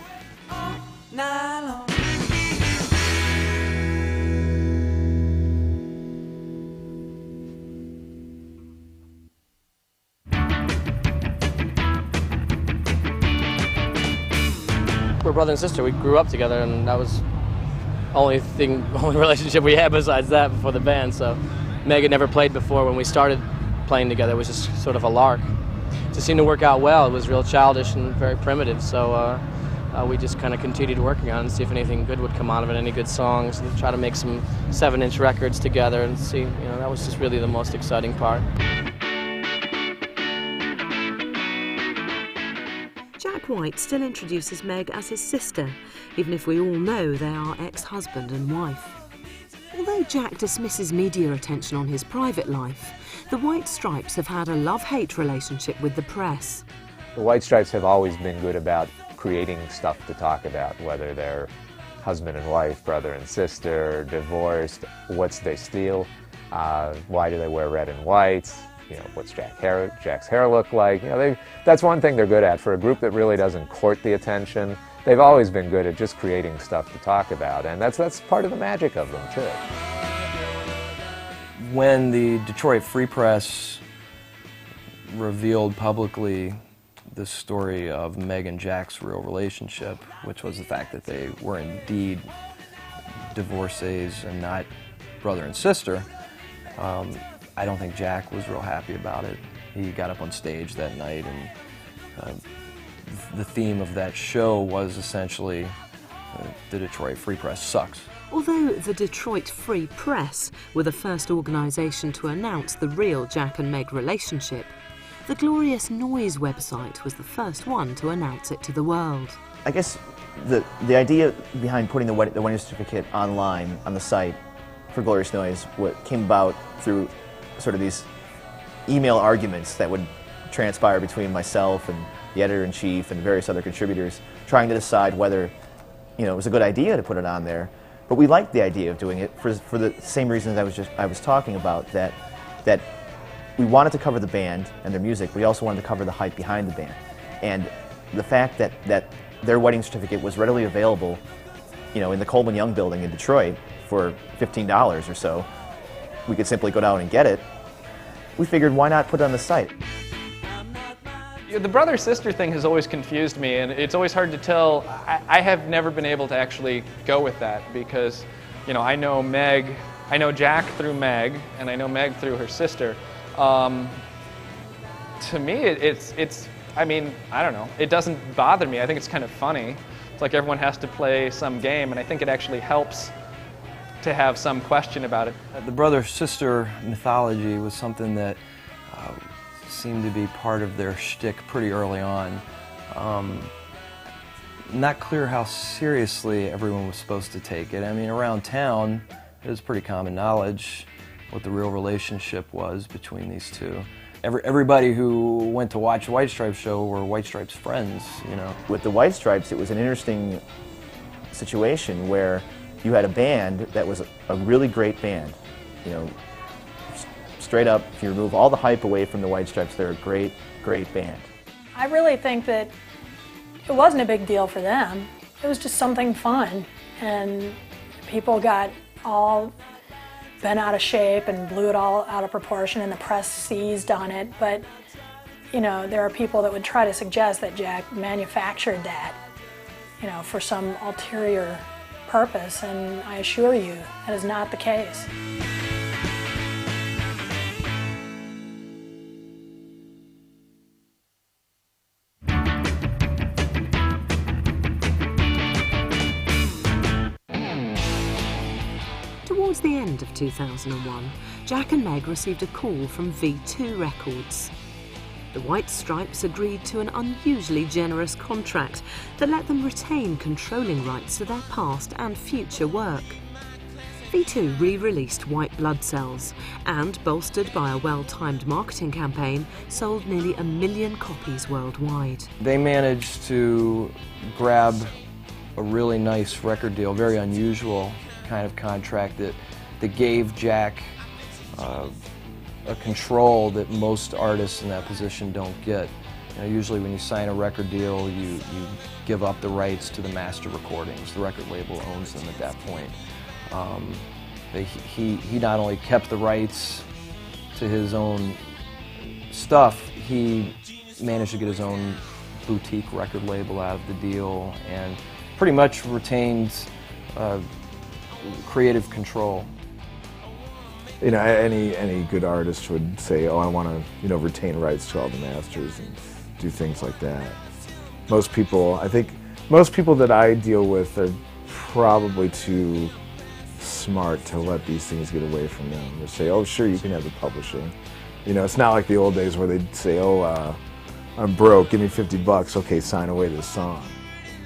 We're brother and sister. We grew up together, and that was only relationship we had besides that before the band. So Meg had never played before. When we started playing together, it was just sort of a lark. It just seemed to work out well. It was real childish and very primitive. So we just kind of continued working on it and see if anything good would come out of it, any good songs, and try to make some 7-inch records together and see. You know, that was just really the most exciting part. Jack White still introduces Meg as his sister, even if we all know they are ex-husband and wife. Although Jack dismisses media attention on his private life, the White Stripes have had a love-hate relationship with the press. The White Stripes have always been good about creating stuff to talk about, whether they're husband and wife, brother and sister, divorced, what's they steal, why do they wear red and white, you know, what's Jack's hair look like. You know, that's one thing they're good at. For a group that really doesn't court the attention, they've always been good at just creating stuff to talk about, and that's part of the magic of them, too. When the Detroit Free Press revealed publicly the story of Meg and Jack's real relationship, which was the fact that they were indeed divorcees and not brother and sister, I don't think Jack was real happy about it. He got up on stage that night, and the theme of that show was essentially the Detroit Free Press sucks. Although the Detroit Free Press were the first organisation to announce the real Jack and Meg relationship, the Glorious Noise website was the first one to announce it to the world. I guess the idea behind putting the wedding certificate online on the site for Glorious Noise came about through sort of these email arguments that would transpire between myself and the editor-in-chief and various other contributors, trying to decide whether it was a good idea to put it on there. But we liked the idea of doing it for the same reasons I was talking about, that we wanted to cover the band and their music. We also wanted to cover the hype behind the band. And the fact that their wedding certificate was readily available, in the Coleman Young building in Detroit for $15 or so, we could simply go down and get it. We figured, why not put it on the site? The brother-sister thing has always confused me, and it's always hard to tell. I have never been able to actually go with that because, I know Jack through Meg, and I know Meg through her sister. To me, I don't know. It doesn't bother me. I think it's kind of funny. It's like everyone has to play some game, and I think it actually helps to have some question about it. The brother-sister mythology was something that seemed to be part of their shtick pretty early on. Not clear how seriously everyone was supposed to take it. Around town, it was pretty common knowledge what the real relationship was between these two. Everybody who went to watch the White Stripes show were White Stripes friends, With the White Stripes, it was an interesting situation where you had a band that was a really great band. Straight up, if you remove all the hype away from the White Stripes, they're a great, great band. I really think that it wasn't a big deal for them. It was just something fun, and people got all bent out of shape and blew it all out of proportion, and the press seized on it. But there are people that would try to suggest that Jack manufactured that, for some ulterior purpose, and I assure you that is not the case. Towards the end of 2001, Jack and Meg received a call from V2 Records. The White Stripes agreed to an unusually generous contract that let them retain controlling rights to their past and future work. V2 re-released White Blood Cells and, bolstered by a well-timed marketing campaign, sold nearly 1 million copies worldwide. They managed to grab a really nice record deal, very unusual kind of contract that gave Jack a control that most artists in that position don't get. Usually when you sign a record deal, you give up the rights to the master recordings. The record label owns them at that point. He not only kept the rights to his own stuff, he managed to get his own boutique record label out of the deal and pretty much retained creative control. Any good artist would say, oh, I want to, retain rights to all the masters and do things like that. Most people that I deal with are probably too smart to let these things get away from them. They say, oh, sure, you can have the publishing. It's not like the old days where they'd say, oh, I'm broke, give me $50, okay, sign away this song.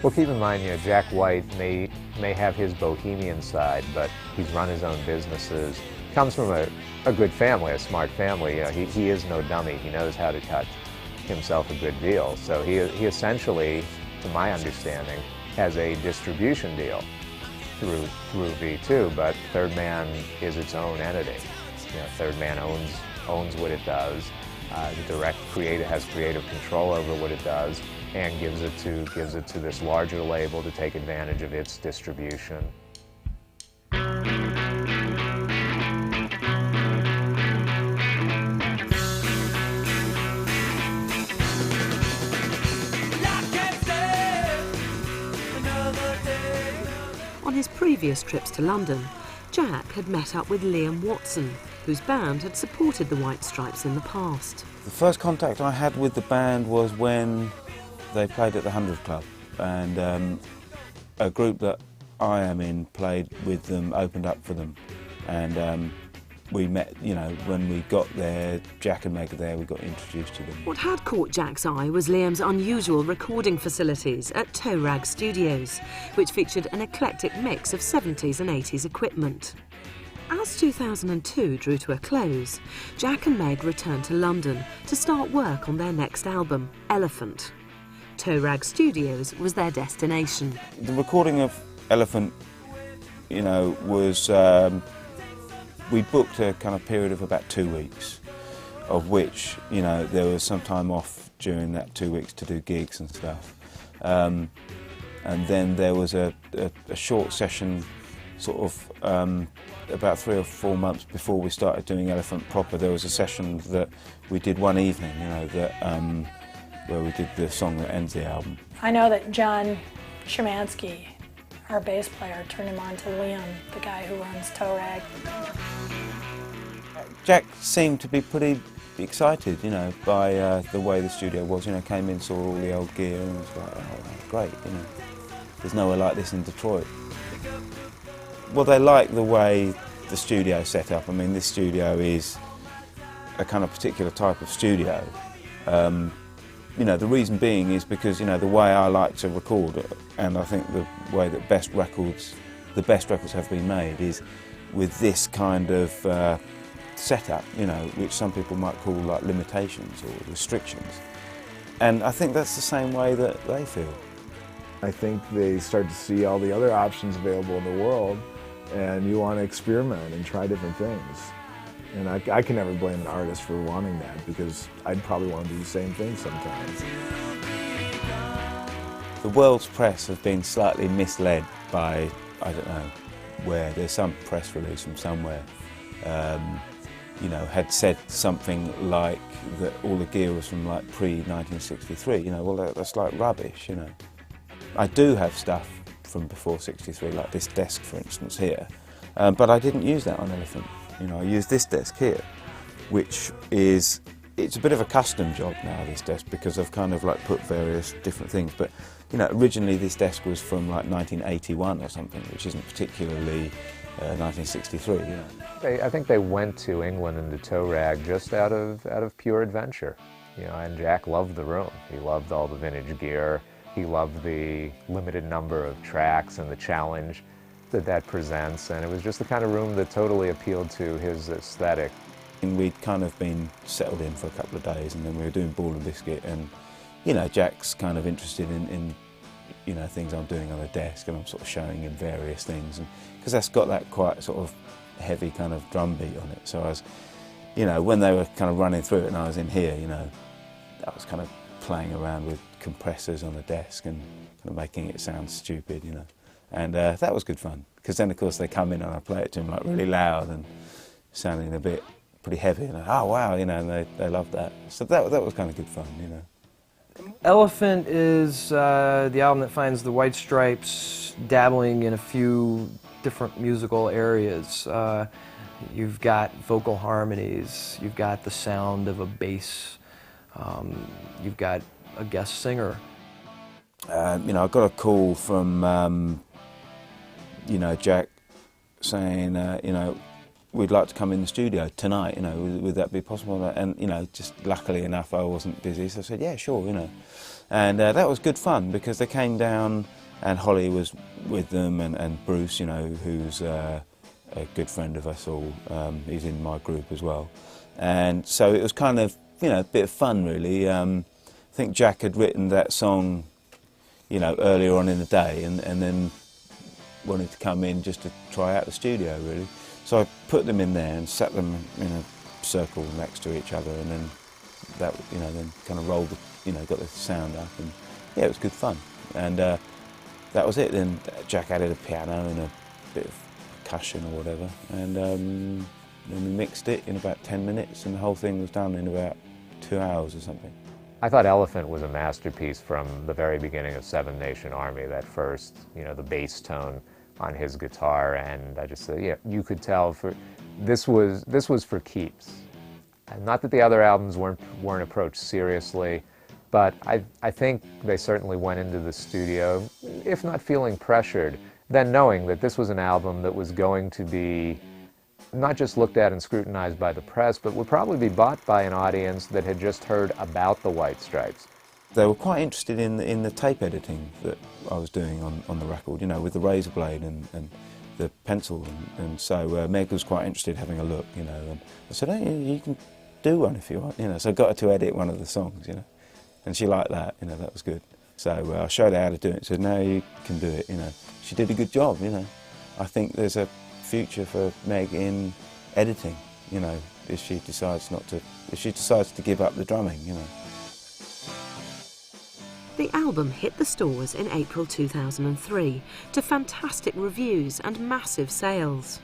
Well, keep in mind, Jack White may have his bohemian side, but he's run his own businesses. Comes from a good family, a smart family. He is no dummy. He knows how to cut himself a good deal. So he essentially, to my understanding, has a distribution deal through V2, but Third Man is its own entity. Third Man owns what it does. The direct creator has creative control over what it does, and gives it to this larger label to take advantage of its distribution. On his previous trips to London, Jack had met up with Liam Watson, whose band had supported the White Stripes in the past. The first contact I had with the band was when they played at the 100 Club, and a group that I am in played with them, opened up for them, and we met, you know, when we got there, Jack and Meg there, we got introduced to them. What had caught Jack's eye was Liam's unusual recording facilities at Toe Rag Studios, which featured an eclectic mix of 70s and 80s equipment. As 2002 drew to a close, Jack and Meg returned to London to start work on their next album, Elephant. Toe Rag Studios was their destination. The recording of Elephant, you know, was, we booked a kind of period of about 2 weeks, of which, you know, there was some time off during that 2 weeks to do gigs and stuff. And then there was a short session, sort of about 3 or 4 months before we started doing Elephant proper. There was a session that we did one evening, you know, that where we did the song that ends the album. I know that John Szymanski, our bass player, turned him on to Liam, the guy who runs Toe Rag. Jack seemed to be pretty excited, you know, by the way the studio was. You know, came in, saw all the old gear, and was like, oh, great, you know. There's nowhere like this in Detroit. Well, they like the way the studio's set up. I mean, this studio is a kind of particular type of studio. You know, the reason being is because, you know, the way I like to record, and I think the way that the best records have been made is with this kind of setup, you know, which some people might call like limitations or restrictions. And I think that's the same way that they feel. I think they start to see all the other options available in the world, and you want to experiment and try different things. And I can never blame an artist for wanting that, because I'd probably want to do the same thing sometimes. The world's press have been slightly misled by, I don't know where, there's some press release from somewhere, you know, had said something like that all the gear was from like pre-1963, you know, well that's like rubbish, you know. I do have stuff from before '63, like this desk for instance here, but I didn't use that on Elephant. You know, I used this desk here, which is, it's a bit of a custom job now, this desk, because I've kind of like put various different things, but you know, originally this desk was from like 1981 or something, which isn't particularly 1963, you know. I think they went to England and to Toe Rag just out of pure adventure, you know, and Jack loved the room. He loved all the vintage gear. He loved the limited number of tracks and the challenge that presents, and it was just the kind of room that totally appealed to his aesthetic. And we'd kind of been settled in for a couple of days, and then we were doing Ball and Biscuit, and you know, Jack's kind of interested in you know, things I'm doing on the desk, and I'm sort of showing him various things, and because that's got that quite sort of heavy kind of drum beat on it. So I was, you know, when they were kind of running through it and I was in here, you know, I was kind of playing around with compressors on the desk and kind of making it sound stupid, you know. And that was good fun, because then of course they come in and I play it to them like really loud and sounding a bit pretty heavy, and oh wow, you know, and they loved that. So that was kind of good fun, you know. Elephant is the album that finds the White Stripes dabbling in a few different musical areas. You've got vocal harmonies, you've got the sound of a bass, you've got a guest singer. You know, I got a call from you know, Jack saying, you know, we'd like to come in the studio tonight, you know, would that be possible? And, you know, just luckily enough I wasn't busy, so I said, yeah, sure, you know. And that was good fun, because they came down and Holly was with them, and Bruce, you know, who's a good friend of us all, he's in my group as well. And so it was kind of, you know, a bit of fun really. I think Jack had written that song, you know, earlier on in the day, and then wanted to come in just to try out the studio really. So I put them in there and sat them in a circle next to each other, and then that, you know, then kind of rolled, you know, got the sound up, and yeah, it was good fun. And that was it. Then Jack added a piano and a bit of percussion or whatever, and then we mixed it in about 10 minutes, and the whole thing was done in about 2 hours or something. I thought Elephant was a masterpiece from the very beginning of Seven Nation Army. That first, you know, the bass tone on his guitar, and I just said, yeah, you could tell this was for keeps. And not that the other albums weren't approached seriously, but I think they certainly went into the studio, if not feeling pressured, then knowing that this was an album that was going to be not just looked at and scrutinized by the press, but would probably be bought by an audience that had just heard about the White Stripes. They were quite interested in the tape editing that I was doing on the record, you know, with the razor blade and the pencil, and so Meg was quite interested having a look, you know, and I said, hey, you can do one if you want, you know, so I got her to edit one of the songs, you know, and she liked that, you know, that was good. So I showed her how to do it, said, no, you can do it, you know. She did a good job, you know. I think there's a future for Meg in editing, you know, if she decides to give up the drumming, you know. The album hit the stores in April 2003 to fantastic reviews and massive sales.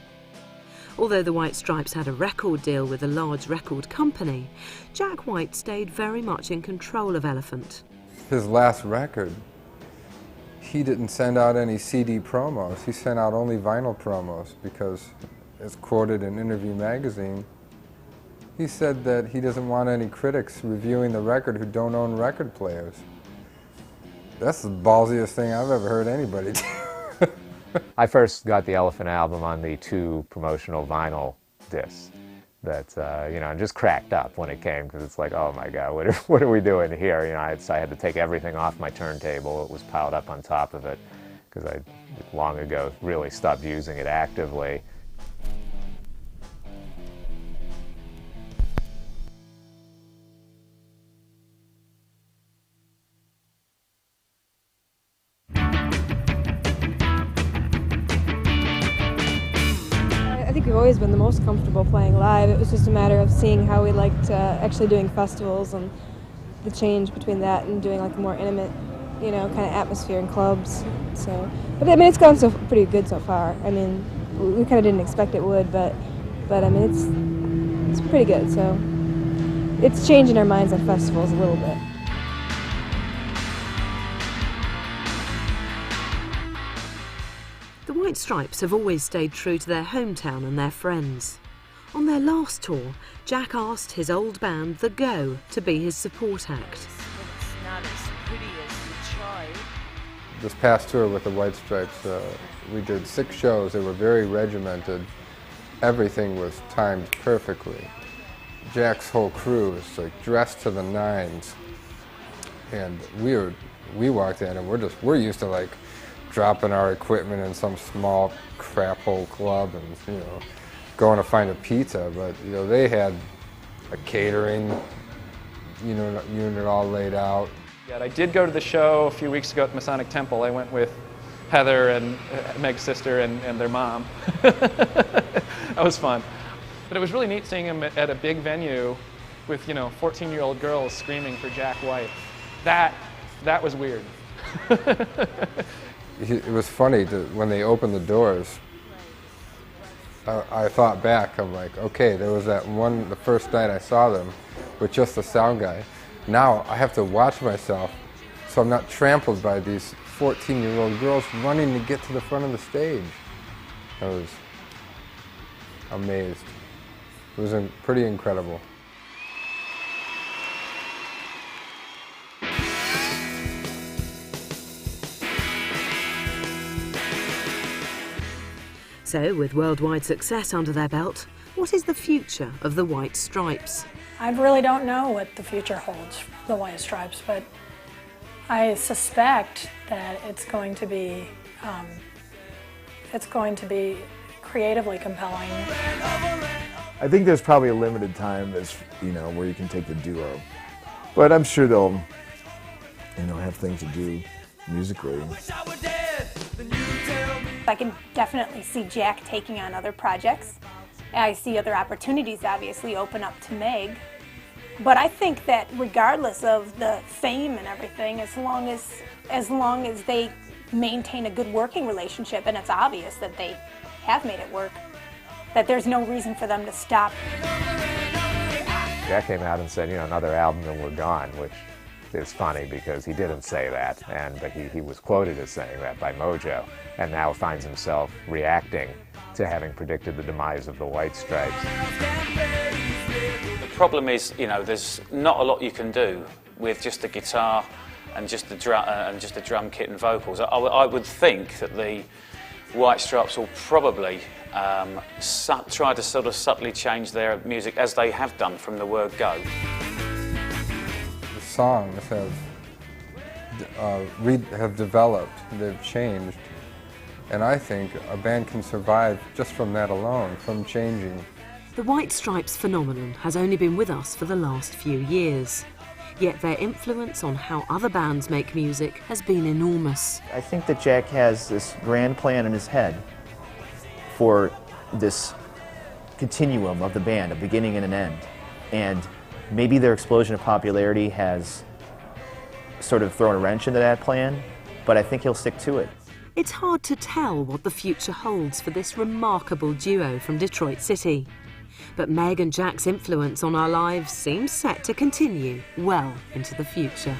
Although the White Stripes had a record deal with a large record company, Jack White stayed very much in control of Elephant. His last record, he didn't send out any CD promos. He sent out only vinyl promos because, as quoted in Interview magazine, he said that he doesn't want any critics reviewing the record who don't own record players. That's the ballsiest thing I've ever heard anybody do. I first got the Elephant album on the 2 promotional vinyl discs that, you know, just cracked up when it came, because it's like, oh my God, what are we doing here? You know, I had to take everything off my turntable. It was piled up on top of it, because I long ago really stopped using it actively. I think we've always been the most comfortable playing live. It was just a matter of seeing how we liked actually doing festivals, and the change between that and doing like a more intimate, you know, kind of atmosphere in clubs. So, but I mean, it's gone pretty good so far. I mean, we kind of didn't expect it would, but I mean, it's pretty good. So, it's changing our minds on festivals a little bit. The White Stripes have always stayed true to their hometown and their friends. On their last tour, Jack asked his old band, The Go, to be his support act. This past tour with the White Stripes, we did 6 shows. They were very regimented. Everything was timed perfectly. Jack's whole crew was like dressed to the nines, and we walked in and we're used to like dropping our equipment in some small crap hole club and, you know, going to find a pizza, but, you know, they had a catering, you know, unit all laid out. Yeah, I did go to the show a few weeks ago at the Masonic Temple. I went with Heather and Meg's sister and their mom. That was fun. But it was really neat seeing him at a big venue with, you know, 14-year-old girls screaming for Jack White. That was weird. It was funny when they opened the doors. I thought back, I'm like, okay, there was that one, the first night I saw them with just the sound guy. Now I have to watch myself so I'm not trampled by these 14-year-old girls running to get to the front of the stage. I was amazed. It was pretty incredible. So, with worldwide success under their belt, what is the future of the White Stripes? I really don't know what the future holds for the White Stripes, but I suspect that it's going to be creatively compelling. I think there's probably a limited time, as you know, where you can take the duo, but I'm sure they'll, you know, have things to do musically. I can definitely see Jack taking on other projects. I see other opportunities obviously open up to Meg. But I think that regardless of the fame and everything, as long as they maintain a good working relationship, and it's obvious that they have made it work, that there's no reason for them to stop. Jack came out and said, you know, another album and we're gone, which is funny because he didn't say that, but he was quoted as saying that by Mojo, and now finds himself reacting to having predicted the demise of the White Stripes. The problem is, you know, there's not a lot you can do with just the guitar and just the drum kit and vocals. I would think that the White Stripes will probably try to sort of subtly change their music as they have done from the word go. The songs have developed, they've changed, and I think a band can survive just from that alone, from changing. The White Stripes phenomenon has only been with us for the last few years, yet their influence on how other bands make music has been enormous. I think that Jack has this grand plan in his head for this continuum of the band, a beginning and an end. And maybe their explosion of popularity has sort of thrown a wrench into that plan, but I think he'll stick to it. It's hard to tell what the future holds for this remarkable duo from Detroit City. But Meg and Jack's influence on our lives seems set to continue well into the future.